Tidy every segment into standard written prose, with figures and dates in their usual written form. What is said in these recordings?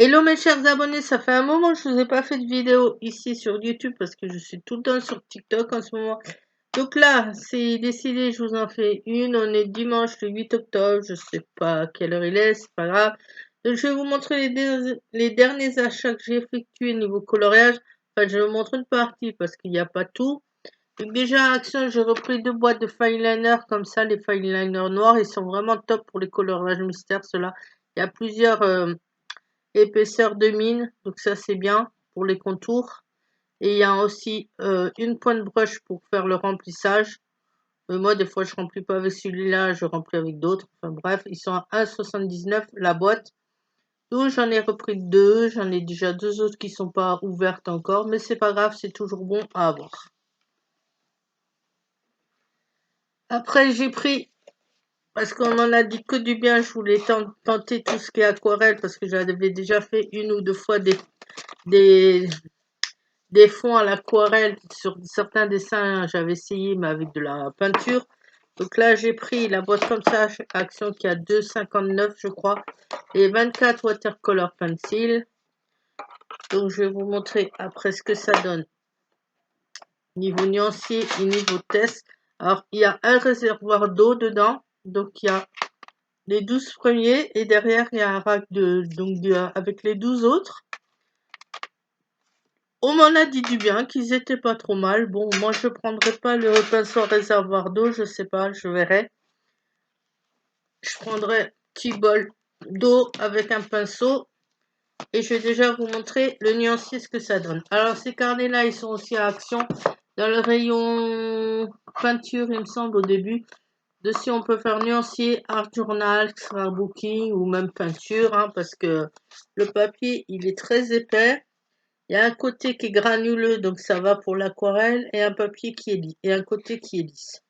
Hello mes chers abonnés, ça fait un moment que je ne vous ai pas fait de vidéo ici sur YouTube parce que je suis tout le temps sur TikTok en ce moment. Donc là, c'est décidé, je vous en fais une. On est dimanche le 8 octobre, je sais pas à quelle heure il est, c'est pas grave. Donc je vais vous montrer les derniers achats que j'ai effectués niveau coloriage. Enfin, je vais vous montrer une partie parce qu'il n'y a pas tout. Donc déjà à Action, j'ai repris 2 boîtes de fine liner comme ça, les fine liners noirs, ils sont vraiment top pour les coloriages mystères, ceux-là. Il y a plusieurs épaisseur de mine, donc ça c'est bien pour les contours. Et il y a aussi une pointe brush pour faire le remplissage. Moi des fois je remplis pas avec celui-là, je remplis avec d'autres. Enfin bref, ils sont à 1,79 la boîte. Donc j'en ai repris 2, j'en ai déjà 2 autres qui sont pas ouvertes encore, mais c'est pas grave, c'est toujours bon à avoir. Après j'ai pris, parce qu'on en a dit que du bien, je voulais tenter tout ce qui est aquarelle, parce que j'avais déjà fait une ou deux fois des fonds à l'aquarelle sur certains dessins, j'avais essayé, mais avec de la peinture. Donc là, j'ai pris la boîte comme ça, Action, qui a 2,59 je crois, et 24 watercolor pencil. Donc je vais vous montrer après ce que ça donne niveau nuancier et niveau test. Alors il y a un réservoir d'eau dedans, donc il y a les 12 premiers et derrière il y a un rack avec les 12 autres. On m'en a dit du bien, qu'ils étaient pas trop mal. Bon, moi je prendrai pas le pinceau réservoir d'eau, je sais pas, je verrai. Je prendrai un petit bol d'eau avec un pinceau et je vais déjà vous montrer le nuancier, ce que ça donne. Alors ces carnets là, ils sont aussi à Action dans le rayon peinture, il me semble au début. Dessus on peut faire nuancier, art journal, scrapbooking ou même peinture, hein, parce que le papier il est très épais. Il y a un côté qui est granuleux, donc ça va pour l'aquarelle, et un papier qui est lisse, et un côté qui est lisse.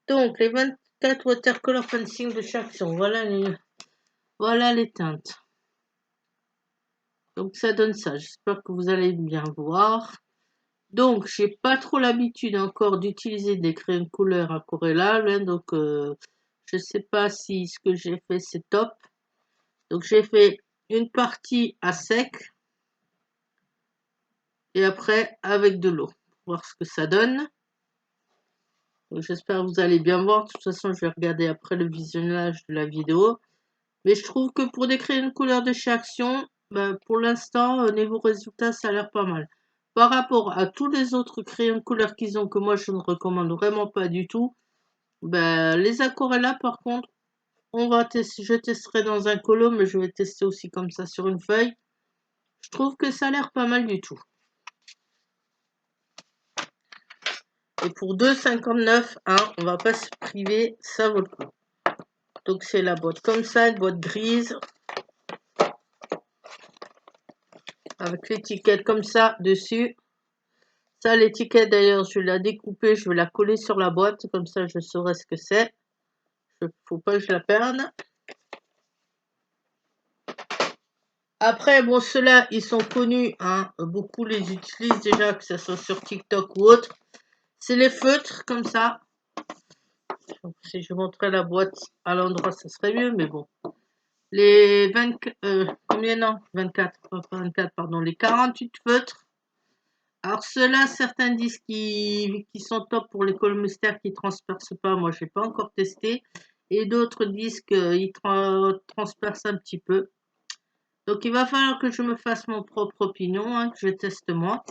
Donc, les 24 watercolor pencil de chaque son, voilà les teintes. Donc, ça donne ça. J'espère que vous allez bien voir. Donc, j'ai pas trop l'habitude encore d'utiliser des crayons couleur aquarellables, hein, donc je sais pas si ce que j'ai fait c'est top. Donc, j'ai fait une partie à sec et après avec de l'eau. Voir ce que ça donne. J'espère que vous allez bien voir. De toute façon, je vais regarder après le visionnage de la vidéo. Mais je trouve que pour décrire une couleur de chez Action, ben, pour l'instant, niveau résultat, ça a l'air pas mal. Par rapport à tous les autres crayons de couleur qu'ils ont, que moi je ne recommande vraiment pas du tout, ben, les aquarellas par contre, on va tester, je testerai dans un colo, mais je vais tester aussi comme ça sur une feuille. Je trouve que ça a l'air pas mal du tout. Et pour 2,59, hein, on va pas se priver, ça vaut le coup. Donc c'est la boîte comme ça, une boîte grise. Avec l'étiquette comme ça dessus. Ça, l'étiquette d'ailleurs, je vais la découper, je vais la coller sur la boîte, comme ça je saurai ce que c'est. Faut pas que je la perde. Après, bon, ceux-là, ils sont connus, hein, beaucoup les utilisent déjà, que ce soit sur TikTok ou autre. C'est les feutres, comme ça. Donc, si je montrais la boîte à l'endroit, ça serait mieux, mais bon. Les 24, combien non 24, pas 24, pardon, les 48 feutres. Alors ceux-là, certains disent qui sont top pour les cols mystères qui ne transpercent pas. Moi, je n'ai pas encore testé. Et d'autres disent qu'ils transpercent un petit peu. Donc, il va falloir que je me fasse mon propre opinion, hein, que je teste moi.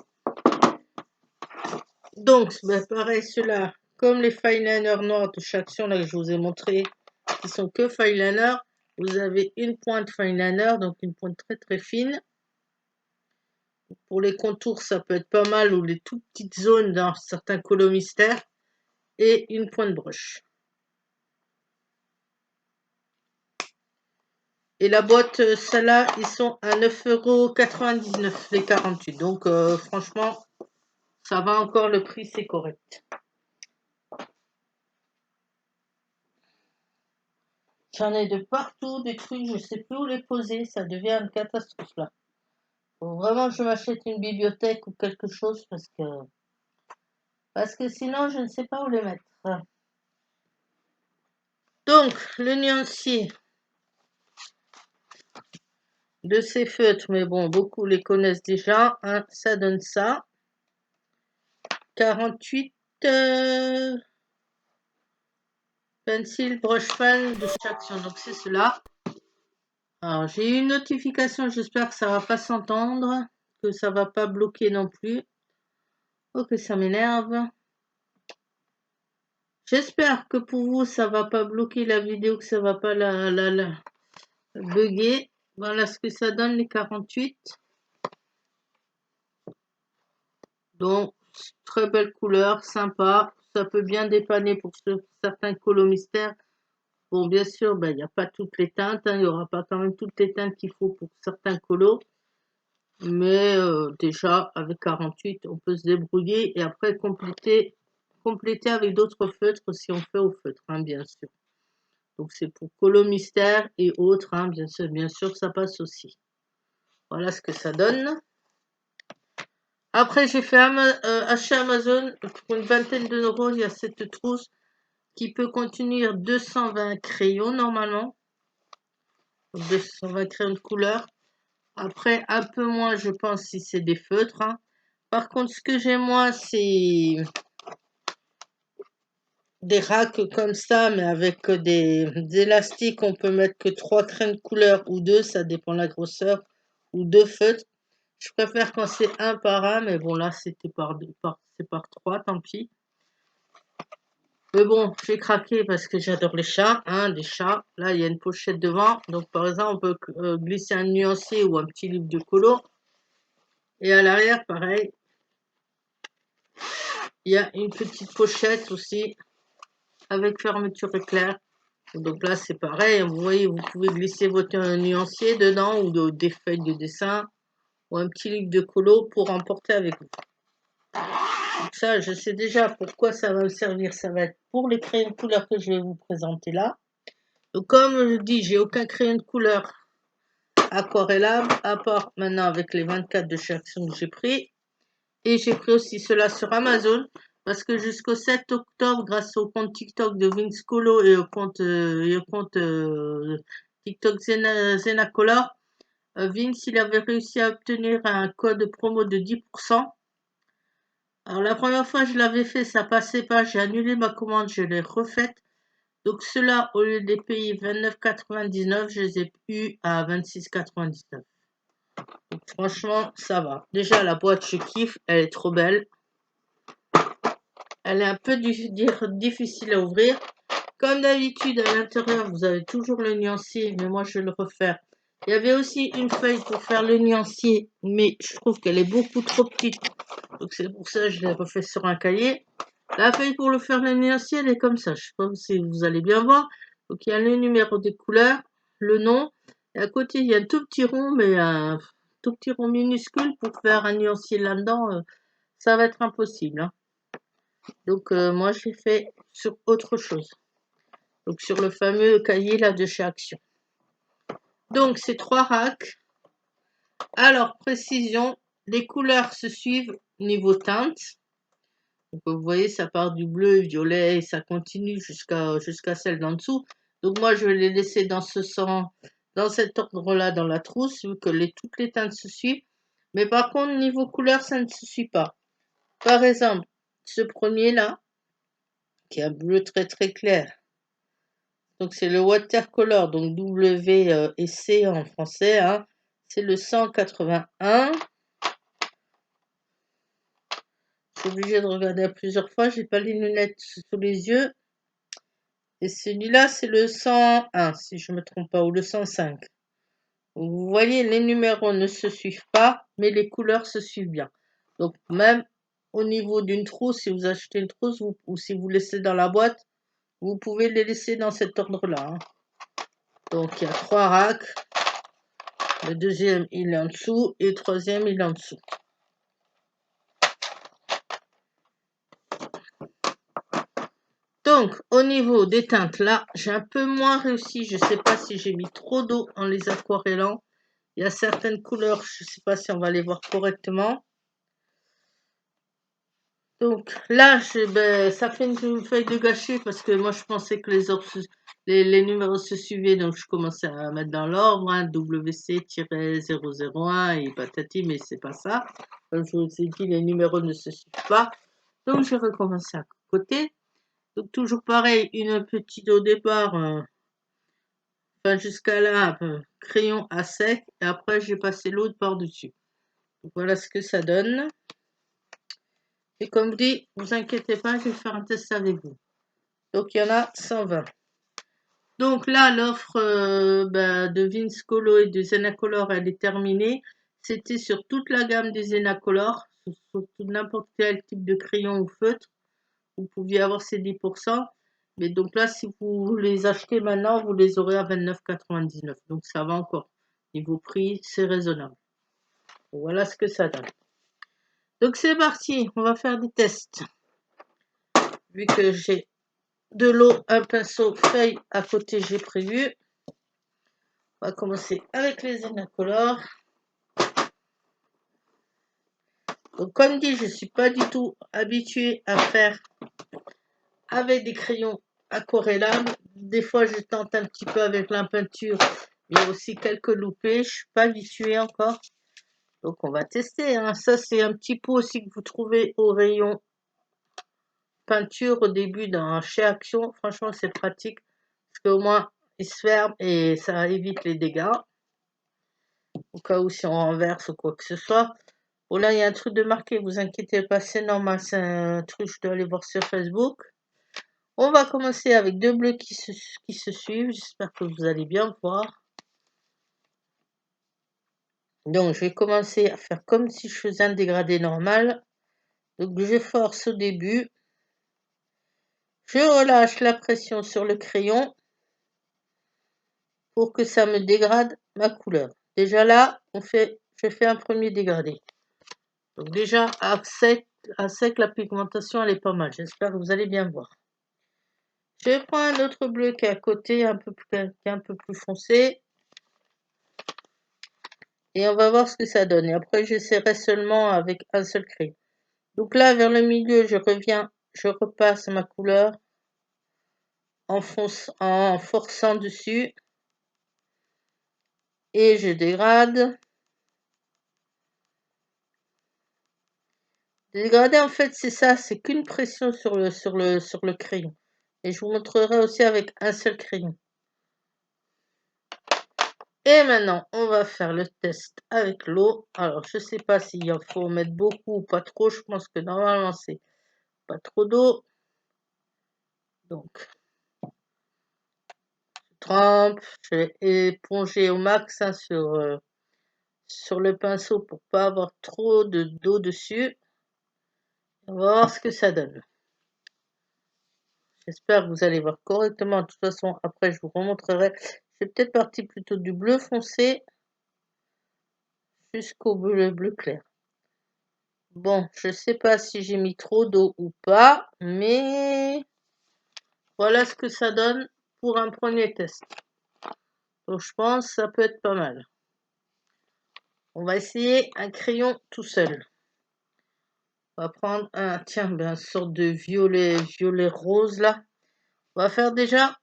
Donc, ben, pareil, ceux-là, comme les fine liners noirs de chaque Action là, que je vous ai montré, qui sont que fine liner, vous avez une pointe fine liner, donc une pointe très très fine. Pour les contours, ça peut être pas mal, ou les toutes petites zones dans certains colos mystères. Et une pointe brush. Et la boîte, celle-là, ils sont à 9,99 € les 48. Donc franchement, ça va encore, le prix c'est correct. J'en ai de partout, des trucs, je sais plus où les poser, ça devient une catastrophe là. Faut vraiment que je m'achète une bibliothèque ou quelque chose parce que sinon je ne sais pas où les mettre. Donc, le nuancier. de ces feutres, mais bon, beaucoup les connaissent déjà, hein, ça donne ça. 48 pencil brush pen de chaque action, donc c'est cela. Alors, j'ai eu une notification, j'espère que ça va pas s'entendre, que ça va pas bloquer non plus. Oh, que ça m'énerve. J'espère que pour vous, ça va pas bloquer la vidéo, que ça va pas la bugger. Voilà ce que ça donne, les 48. Donc, très belle couleur, sympa. Ça peut bien dépanner pour certains colos mystères. Bon, bien sûr, ben, il n'y a pas toutes les teintes. Hein, il n'y aura pas quand même toutes les teintes qu'il faut pour certains colos. Mais déjà, avec 48, on peut se débrouiller. Et après, compléter avec d'autres feutres si on fait au feutre, hein, bien sûr. Donc, c'est pour colos mystère et autres. Hein, bien sûr, ça passe aussi. Voilà ce que ça donne. Après, j'ai fait acheter Amazon pour une vingtaine d'euros. Il y a cette trousse qui peut contenir 220 crayons normalement. 220 crayons de couleur. Après, un peu moins, je pense, si c'est des feutres. Hein. Par contre, ce que j'ai moi, c'est des racks comme ça, mais avec des élastiques. On peut mettre que 3 crayons de couleur ou 2, ça dépend de la grosseur, ou 2 feutres. Je préfère quand c'est un par un, mais bon, là, c'était c'est par 3, tant pis. Mais bon, j'ai craqué parce que j'adore les chats, hein, des chats. Là, il y a une pochette devant. Donc, par exemple, on peut glisser un nuancier ou un petit livre de colo. Et à l'arrière, pareil, il y a une petite pochette aussi avec fermeture éclair. Donc là, c'est pareil. Vous voyez, vous pouvez glisser votre nuancier dedans ou des feuilles de dessin ou un petit livre de colo pour emporter avec vous. Donc ça, je sais déjà pourquoi ça va me servir. Ça va être pour les crayons de couleur que je vais vous présenter là. Donc comme je dis, j'ai aucun crayon de couleur aquarellable, à part maintenant avec les 24 de chaque action que j'ai pris. Et j'ai pris aussi cela sur Amazon, parce que jusqu'au 7 octobre, grâce au compte TikTok de Vince Colo et au compte TikTok Zenacolor, Vince, il avait réussi à obtenir un code promo de 10%. Alors la première fois je l'avais fait, ça passait pas, j'ai annulé ma commande, je l'ai refaite. Donc ceux-là, au lieu des payer 29,99, je les ai eus à 26,99. Donc franchement, ça va. Déjà, la boîte, je kiffe, elle est trop belle. Elle est un peu difficile à ouvrir. Comme d'habitude, à l'intérieur, vous avez toujours le nuancier, mais moi, je vais le refaire. Il y avait aussi une feuille pour faire le nuancier, mais je trouve qu'elle est beaucoup trop petite. Donc c'est pour ça que je l'ai refait sur un cahier. La feuille pour le faire le nuancier, elle est comme ça. Je ne sais pas si vous allez bien voir. Donc il y a le numéro des couleurs, le nom. Et à côté, il y a un tout petit rond, mais un tout petit rond minuscule pour faire un nuancier là-dedans. Ça va être impossible. Hein. Donc moi, je l'ai fait sur autre chose. Donc sur le fameux cahier là de chez Action. Donc c'est 3 racks. Alors précision, les couleurs se suivent niveau teinte. Donc vous voyez, ça part du bleu, violet et ça continue jusqu'à celle d'en dessous. Donc moi je vais les laisser dans cet ordre-là dans la trousse, vu que toutes les teintes se suivent. Mais par contre, niveau couleur, ça ne se suit pas. Par exemple, ce premier-là, qui est un bleu très très clair. Donc c'est le watercolor, donc W et C en français. Hein. C'est le 181. Je suis obligée de regarder à plusieurs fois, j'ai pas les lunettes sous les yeux. Et celui-là, c'est le 101, si je ne me trompe pas, ou le 105. Vous voyez, les numéros ne se suivent pas, mais les couleurs se suivent bien. Donc même au niveau d'une trousse, si vous achetez une trousse ou si vous laissez dans la boîte, vous pouvez les laisser dans cet ordre-là. Hein. Donc il y a 3 racks. Le deuxième, il est en dessous, et le troisième, il est en dessous. Donc, au niveau des teintes, là, j'ai un peu moins réussi. Je ne sais pas si j'ai mis trop d'eau en les aquarellant. Il y a certaines couleurs, je ne sais pas si on va les voir correctement. Donc là, ça fait une feuille de gâchis parce que moi, je pensais que les les numéros se suivaient, donc je commençais à mettre dans l'ordre, hein, WC-001 et patati, mais c'est pas ça. Comme je vous ai dit, les numéros ne se suivent pas. Donc j'ai recommencé à côté. Donc toujours pareil, une petite au départ, enfin jusqu'à là, crayon à sec, et après j'ai passé l'autre par-dessus. Voilà ce que ça donne. Et comme dit, vous inquiétez pas, je vais faire un test avec vous. Donc il y en a 120. Donc là, l'offre de Vince Colo et de Zenacolor, elle est terminée. C'était sur toute la gamme des Zenacolor, sur n'importe quel type de crayon ou feutre. Vous pouviez avoir ces 10%. Mais donc là, si vous les achetez maintenant, vous les aurez à 29,99. Donc ça va encore. Niveau prix, c'est raisonnable. Voilà ce que ça donne. Donc c'est parti, on va faire des tests. Vu que j'ai de l'eau, un pinceau, feuille à côté, j'ai prévu. On va commencer avec les Zenacolor. Donc comme dit, je ne suis pas du tout habituée à faire avec des crayons aquarellables. Des fois, je tente un petit peu avec la peinture. Il y a aussi quelques loupés. Je ne suis pas habituée encore. Donc on va tester, hein. Ça, c'est un petit pot aussi que vous trouvez au rayon peinture au début chez Action. Franchement, c'est pratique. Parce qu'au moins, il se ferme et ça évite les dégâts. Au cas où si on renverse ou quoi que ce soit. Bon, là, il y a un truc de marqué. Vous inquiétez pas, c'est normal. C'est un truc, je dois aller voir sur Facebook. On va commencer avec deux bleus qui se suivent. J'espère que vous allez bien voir. Donc, je vais commencer à faire comme si je faisais un dégradé normal. Donc, je force au début. Je relâche la pression sur le crayon pour que ça me dégrade ma couleur. Déjà là, je fais un premier dégradé. Donc déjà, à sec, la pigmentation, elle est pas mal. J'espère que vous allez bien voir. Je prends un autre bleu qui est à côté, qui est un peu plus foncé. Et on va voir ce que ça donne. Et après, j'essaierai seulement avec un seul crayon. Donc là, vers le milieu, je repasse ma couleur en forçant dessus. Et je dégrade. Dégrader, en fait, c'est ça, c'est qu'une pression sur le crayon. Et je vous montrerai aussi avec un seul crayon. Et maintenant, on va faire le test avec l'eau. Alors, je ne sais pas s'il faut mettre beaucoup ou pas trop. Je pense que normalement, c'est pas trop d'eau. Donc, je trempe. Je vais éponger au max sur le pinceau pour pas avoir trop d'eau dessus. On va voir ce que ça donne. J'espère que vous allez voir correctement. De toute façon, après, je vous remontrerai. Je suis peut-être parti plutôt du bleu foncé jusqu'au bleu clair. Bon, je ne sais pas si j'ai mis trop d'eau ou pas, mais voilà ce que ça donne pour un premier test. Donc, je pense que ça peut être pas mal. On va essayer un crayon tout seul. On va prendre une sorte de violet rose là. On va faire déjà.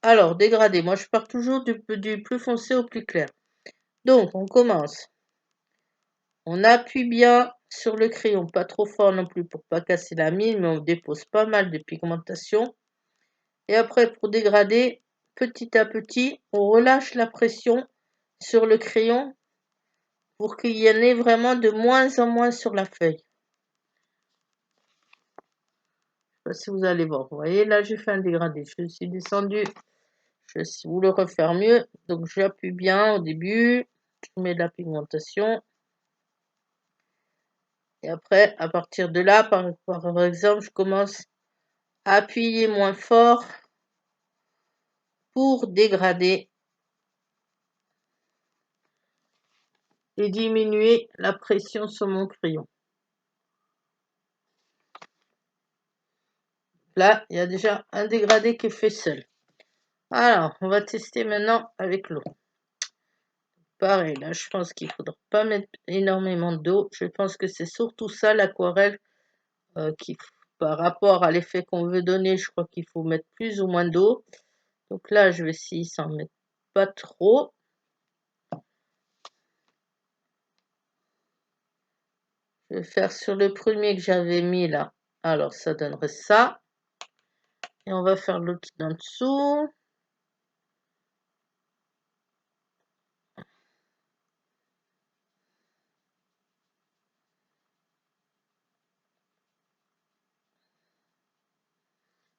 Alors, dégradé. Moi, je pars toujours du plus foncé au plus clair. Donc, on commence. On appuie bien sur le crayon, pas trop fort non plus pour pas casser la mine, mais on dépose pas mal de pigmentation. Et après, pour dégrader, petit à petit, on relâche la pression sur le crayon pour qu'il y en ait vraiment de moins en moins sur la feuille. Je ne sais pas si vous allez voir. Vous voyez, là, j'ai fait un dégradé. Je suis descendue. Je vais vous le refaire mieux. Donc, j'appuie bien au début. Je mets de la pigmentation. Et après, à partir de là, par exemple, je commence à appuyer moins fort pour dégrader et diminuer la pression sur mon crayon. Là, il y a déjà un dégradé qui est fait seul. Alors, on va tester maintenant avec l'eau. Pareil, là, je pense qu'il ne faudra pas mettre énormément d'eau. Je pense que c'est surtout ça, l'aquarelle, qu'il ne faut par rapport à l'effet qu'on veut donner, je crois qu'il faut mettre plus ou moins d'eau. Donc là, je vais essayer sans mettre pas trop. Je vais faire sur le premier que j'avais mis là. Alors, ça donnerait ça. Et on va faire l'autre d'en dessous.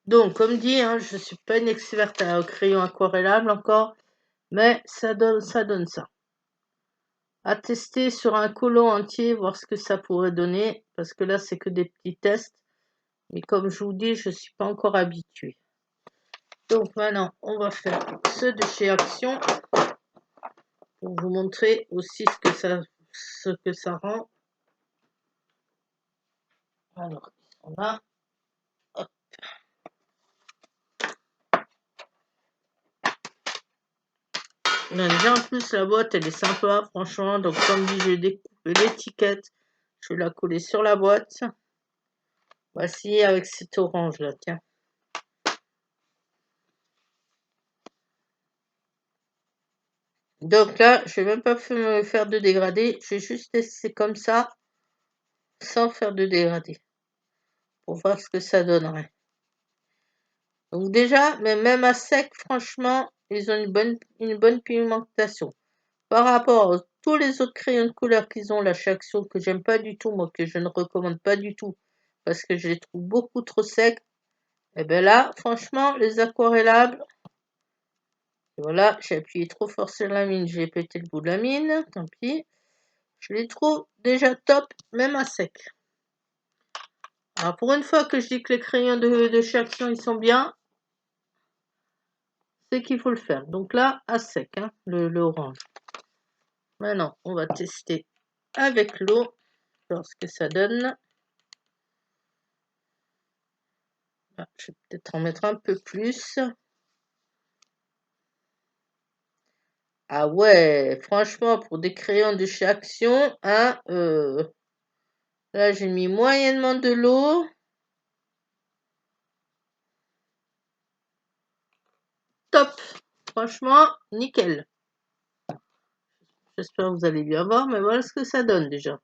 Donc, comme dit, hein, je ne suis pas une experte au crayon aquarellable encore, mais ça donne ça. À tester sur un colon entier, voir ce que ça pourrait donner, parce que là, c'est que des petits tests. Mais comme je vous dis, je ne suis pas encore habituée. Donc maintenant, on va faire ceux de chez Action pour vous montrer aussi ce que ça rend. Alors, on a... Là, déjà en plus la boîte elle est sympa franchement, donc comme dit j'ai découpé l'étiquette, je vais la coller sur la boîte. Voici avec cet orange là, tiens. Donc là je vais même pas me faire de dégradé, je vais juste laisser comme ça sans faire de dégradé pour voir ce que ça donnerait. Donc déjà, mais même à sec franchement ils ont une bonne pigmentation. Par rapport à tous les autres crayons de couleur qu'ils ont là chez Action, que j'aime pas du tout, moi, que je ne recommande pas du tout, parce que je les trouve beaucoup trop secs, et bien là, franchement, les aquarellables, voilà, j'ai appuyé trop fort sur la mine, j'ai pété le bout de la mine, tant pis, je les trouve déjà top, même à sec. Alors pour une fois que je dis que les crayons de chez Action, ils sont bien, c'est qu'il faut le faire. Donc là, à sec, hein, le orange. Maintenant, on va tester avec l'eau, voir ce que ça donne. Ah, je vais peut-être en mettre un peu plus. Ah ouais, franchement, pour des crayons de chez Action, hein, là j'ai mis moyennement de l'eau. Top, franchement, nickel. J'espère que vous allez bien voir, mais voilà ce que ça donne déjà.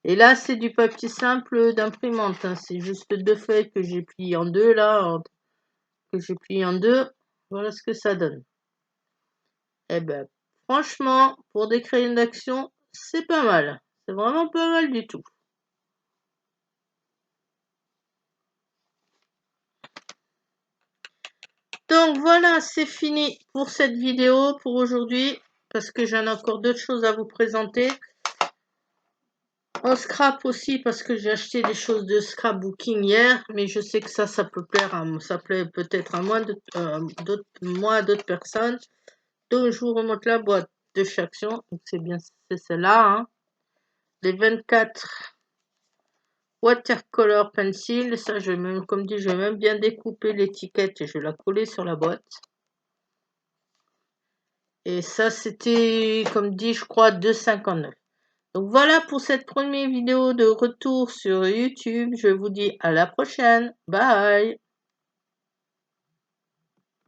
Et là, c'est du papier simple d'imprimante, hein. C'est juste 2 feuilles que j'ai pliées en deux, là, que j'ai pliées en deux. Voilà ce que ça donne. Eh ben, franchement, pour des crayons d'Action, c'est pas mal. C'est vraiment pas mal du tout. Donc voilà, c'est fini pour cette vidéo pour aujourd'hui, parce que j'en ai encore d'autres choses à vous présenter. En scrap aussi, parce que j'ai acheté des choses de scrapbooking hier, mais je sais que ça peut plaire ça plaît peut-être à moins à d'autres personnes. Donc je vous remonte la boîte de chez Action, donc c'est bien, c'est celle-là, hein. Les 24 watercolor pencil, ça je vais même, comme dit, je vais même bien découper l'étiquette et je vais la coller sur la boîte. Et ça, c'était, comme dit, je crois, 2,59. Donc voilà pour cette première vidéo de retour sur YouTube. Je vous dis à la prochaine. Bye!